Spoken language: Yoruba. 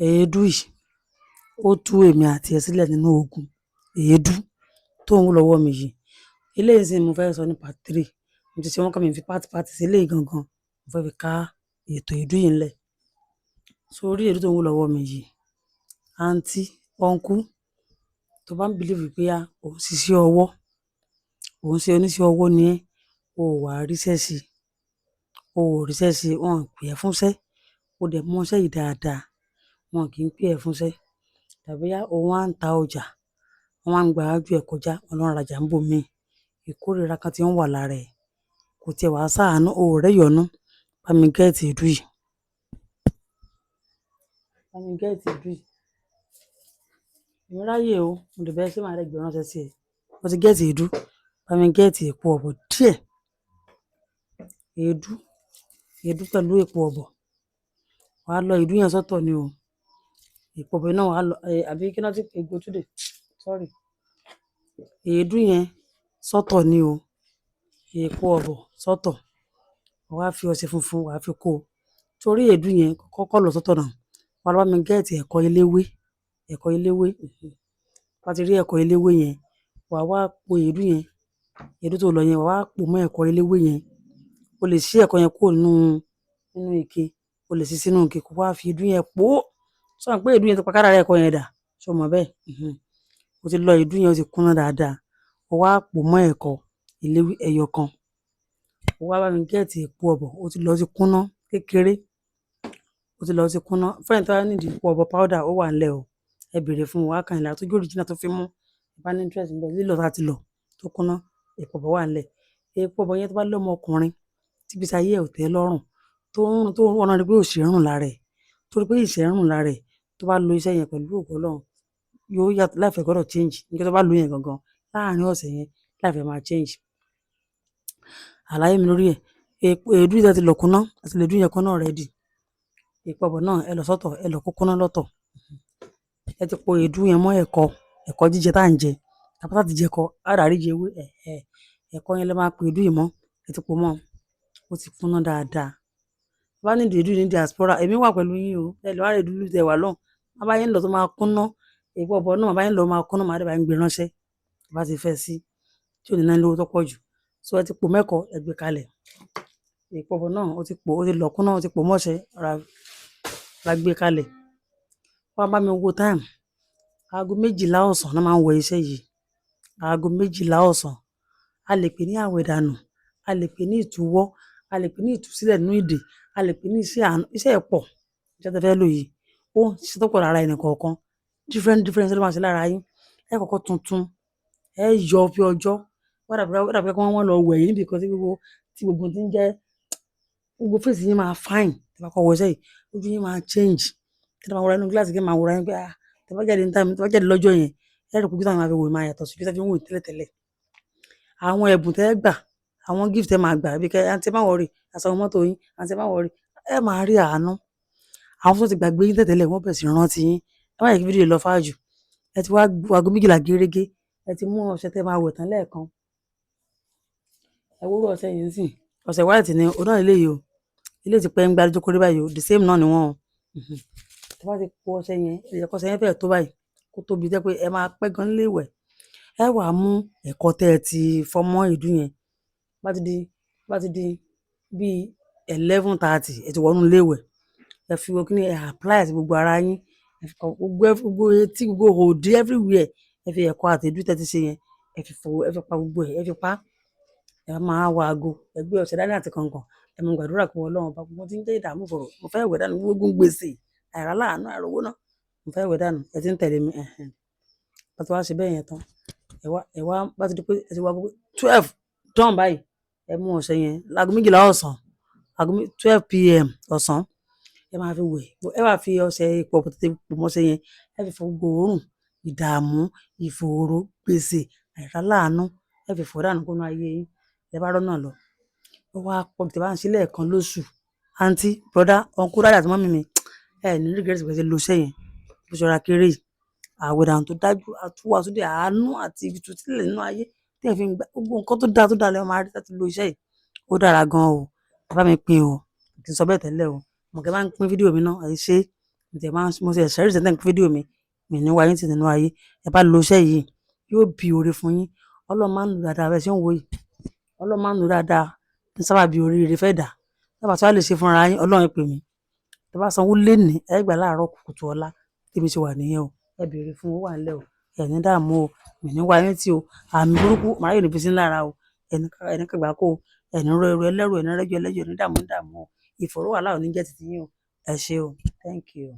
èédú yìí ó tú èmi àti ẹ sílẹ̀ nínú ogun èédú tó ń wú lọ́wọ́ mi yìí. Eléyìí sì mo fẹ́ sọ ní part 3. Mo ti ṣe wọ́n kàn mí fi part sí eléyìí gangan. Mo fẹ́ fi ká ètò èédú yìí ńlẹ̀. Sórí èédú tó ń wú lọ́wọ́ mi yìí, àǹtí, ọ̀nkú, tó bá ń believe pé òun ṣiṣẹ́ ọwọ́, òun ṣe oníṣẹ́ ọwọ́ ni ẹ́, o wà ríṣẹ́ sí, wọn pè ẹ́ fúnṣẹ́, o dẹ̀ mọ iṣẹ́ yìí dáadáa, wọn kì í pè ẹ́ fúnṣẹ́. Tàbí òun á ń ta ọjà, wọ́n á ń gba ájú ẹ̀ kọjá, wọn lọ ń rajà ń bò mí. Ìkórìíra kan tí ń wà lára ẹ̀, kò tiẹ̀ wá sáànú, o ò rẹ́yọ̀nú, bá mi gẹ́ẹ̀tì èédú yìí. Bá mi gẹ́ẹ̀tì èédú yìí. Èmi ráyè o, mo lè bẹ́ẹ̀ ṣé màá rẹ̀ gbé ránṣẹ́ sí ẹ. Mo ti gẹ́ẹ̀tì èédú, bá mi gẹ́ẹ̀tì èpo ọ̀bọ̀ díẹ̀. Èédú pẹ̀lú èpo ọ̀bọ̀. Wàá lọ èédú yẹn sọ́tọ̀ ni o. Èpo ọ̀bọ̀ náà wàá lọ, àbí kí náà ti ègbò túdè, sorry. Èédú yẹn sọ́tọ̀ ni o. Èpo ọ̀bọ̀ sọ́tọ̀. Wàá fi ọṣẹ funfun, wàá fi kó o. Torí èédú yẹn kọ́kọ́ lọ sọ́tọ̀ náà. Wàá lọ bá mi gẹ́ẹ̀tì ẹ̀kọ eléwé. Bá ti rí ẹ̀kọ eléwé yẹn, wàá wá po èédú yẹn. Èédú tó lọ yẹn, wàá wá pò mọ́ ẹ̀kọ eléwé yẹn. O lè ṣí ẹ̀kọ yẹn kúrò nínú ike. O lè ṣí sínú ike kó wá fi èédú yẹn pò. Sọ pé èédú yẹn ti pa kádàrá ẹ̀kọ yẹn dà. Ṣé o mọ̀ bẹ́ẹ̀? O ti lọ èédú yẹn, o ti kúnná dáadáa. O wá pò mọ́ ẹ̀kọ eléwé ẹyọ kan. O wá bá mi gẹ́ẹ̀tì èpo ọ̀bọ̀. O ti lọ sí kúnná kékeré. Fún ẹni tó bá nídìí èpo ọ̀bọ̀ powder, ó wà nílẹ̀ o. Ẹ bèrè fún wa kan ìlà tó jó original tó fi mú. Bá ní interest níbẹ̀, lílọ láti lọ tó kúnná, èpo ọ̀bọ̀ wà nílẹ̀. Èpo ọ̀bọ̀ yẹn tó bá lọ́mọ ọkùnrin tí bí sáyé ẹ̀ ò tẹ́ lọ́rùn, tó ń wọ́n rí pé òṣì rùn lára ẹ̀, torí pé ìṣẹ́ rùn lára ẹ̀, tó bá lo iṣẹ́ yẹn pẹ̀lú ògo Ọlọ́run, yóò yàtọ̀, life ẹ̀ gbọ́dọ̀ change. Nígbà tó bá lo yẹn gangan, láàárín ọ̀sẹ̀ yẹn, life ẹ̀ máa change. Àlàyé mi lórí ẹ̀, èédú yẹn ti lọ kúnná, àti èédú yẹn kúnná ready. Èpo ọ̀bọ̀ náà ẹ lọ sọ́tọ̀, ẹ lọ kó kúnná lọ́tọ̀. Ẹ ti po èédú yẹn mọ́ ẹ̀kọ jíjẹ tá à ń jẹ. Tàbí tá ti jẹ ẹ̀kọ, àdárí jẹ ewé, ẹ̀kọ yẹn lè máa po èédú yìí mọ́. Ẹ ti po mọ́, ó ti kúnná dáadáa. Bá ní èédú ní diaspora, èmi wà pẹ̀lú yín o. Ẹ lọ wá èédú lù tẹ wà lọ́hùn. Má bá yín lọ tó máa kúnná. Èpo ọ̀bọ̀ náà má bá yín lọ máa kúnná, máa dẹ̀ bá yín gbé ránṣẹ́. Bá ti fẹ́ sí, tí ò ní ná lówó tó pọ̀ jù. So ẹ ti po mẹ́kọ, ẹ gbé kalẹ̀. Èpo ọ̀bọ̀ náà ó ti lọ kúnná, ó ti po mọ́ṣẹ́, ra gbé kalẹ̀. Wá bá mi wo time. Aago 12 ọ̀sán náà máa ń wọ iṣẹ́ yìí. Aago 12 ọ̀sán. A lè pè ní àwẹ̀dànù, a lè pè ní ìtúwọ́, a lè pè ní ìtúsílẹ̀ nínú ìdè, a lè pè ní iṣẹ́ àánú, iṣẹ́ ẹ̀pọ̀. Iṣẹ́ tẹ́ fẹ́ lò yìí, ó ń ṣiṣẹ́ tó pọ̀ lára ẹnì kọ̀ọ̀kan. Different ló máa ṣe lára yín. Ẹ kọ́kọ́ tuntun, ẹ yọ fi ọjọ́. Wọ́n dàbí pé wọ́n lọ wẹ̀ yín níbi kan tí gbogbo tí ń jẹ́ gbogbo face yín máa fine. Tí bá kọ́ wọ iṣẹ́ yìí, ojú yín máa change. Tí wọ́n máa wọra inú gíláàsì kí ẹ máa wọra yín pé tí wọ́n bá jáde lọ́jọ́ yẹn, ẹ rí pé ojú táwọn máa fi wò máa yàtọ̀ sí ojú tí wọ́n wò tẹ́lẹ̀tẹ́lẹ̀. Àwọn ẹ̀bùn tẹ́ gbà, àwọn gift ẹ máa gbà bí kẹ́ àǹtí má wọrí, aṣọ mọ́tò yín, àǹtí má wọrí, ẹ máa rí àánú. Àwọn tó ti gbàgbé yín tẹ́lẹ̀tẹ́lẹ̀ wọ́n bẹ̀rẹ̀ sí rántí yín. Ẹ má yẹ kí fídíò lọ far jù. Ẹ ti wá aago 12 gẹ́rẹ́gẹ́, ẹ ti mú ọṣẹ tẹ́ máa wẹ̀ tán lẹ́ẹ̀kan. Ẹ wúrú ọṣẹ yìí sìn. Ọṣẹ white ni ó náà eléyìí o. Ilé ti pẹ́ ń gbájú kórí báyìí o. The same náà ni wọ́n o. Tí wọ́n ti po ọṣẹ yẹn, ẹ̀yẹ kọ́ṣẹ yẹn fẹ́ tó báyìí, kó tóbi jẹ́ pé ẹ máa pẹ́ gan nílé ìwẹ̀. Ẹ wá mú ẹ̀kọ tẹ́ ẹ ti fọ́ mọ́ èédú yẹn. Bá ti di bí 11:30, ẹ ti wọnú ilé ìwẹ̀. Ẹ fi kíni ẹ apply sí gbogbo ara yín. Ẹ fi gbogbo etí, gbogbo òdì everywhere. Ẹ fi ẹ̀kọ àti èédú tẹ́ ti ṣe yẹn, ẹ fi pa gbogbo ẹ̀, ẹ fi pa. Ẹ máa wá aago, ẹ gbé ọṣẹ dání àti kànkàn. Ẹ mú gbàdúrà pé Ọlọ́run bá gbogbo tí ń jẹ́ ìdààmú fọ̀rọ̀. Mo fẹ́ wẹ̀ dànù gbogbo gbèsè, àìrá láàánú, àìrówó náà. Mo fẹ́ wẹ̀ dànù, ẹ ti ń tẹ̀lé mi. Bá ti wá ṣe bẹ́ẹ̀ yẹn tán. Ẹ wá bá ti di pé ẹ ti wá gbogbo 12 done báyìí. Ẹ mú ọṣẹ yẹn láago 12 ọ̀sán, 12 PM ọ̀sán. Ẹ máa fi wẹ̀. Ẹ wá fi ọṣẹ èpo ọ̀bọ̀ tẹ́ po mọ́ ọṣẹ yẹn. Ẹ fi fọ gbogbo òórùn, ìdààmú, ìfòòró, gbèsè, àìrá láàánú. Ẹ fi fọ̀ dànù kúnú ayé yín. Ẹ bá rọ́nà lọ. Ó wá pọ̀ tí bá ń ṣe lẹ́ẹ̀kan lóṣù. Àǹtí, brother, uncle, daddy àti mummy mi, ẹ ní regret pé ẹ lo iṣẹ́ yẹn. Bó ṣe ra kéré yìí. Àwẹ̀dànù tó dájú, àtúwà sódì àánú àti ìtúsílẹ̀ nínú ayé. Tí ẹ fi ń gba gbogbo nǹkan tó dáa lẹ máa rí láti lo iṣẹ́ yìí. Ó dára gan o. Ẹ bá mi pín o. Kì í sọ bẹ́ẹ̀ tẹ́lẹ̀ o. Mo kẹ́ máa ń pín fídíò mi náà, ẹ ṣé. mo ṣe ṣẹ́rí ṣe tẹ́ǹkì fídíò mi ní wáyé tì nínú ayé. Ẹ bá lo iṣẹ́ yìí, yóò bí oore fún yín. Ọlọ́run máa ń lò dáadáa bẹ́ẹ̀ ṣe ń wò yìí. Ọlọ́run máa ń lò dáadáa ní sábàbí oríire fẹ́ dà. Tí a bá tún wá lè ṣe fúnra yín, Ọlọ́run ẹ pè mí. Tí ẹ bá sanwó lénìí, ẹ gbà láàárọ̀ kùtù ọ̀la. Tèmi ṣe wà nìyẹn o. Ẹ béèrè fún owó wà ńlẹ̀ o. Ẹ ní dààmú o. Mi ní wá yín tì o. Àmì burúkú máa ráyè ní fi sí yín lára o. Ẹni kàgbá kó o. Ẹni rọ ẹrù ẹlẹ́rù, ẹni rẹ́jọ ẹlẹ́jọ, ẹni dààmú o. Ìfòòró wàhálà ò ní jẹ́ titi yín o. Ẹ ṣé o. Thank you.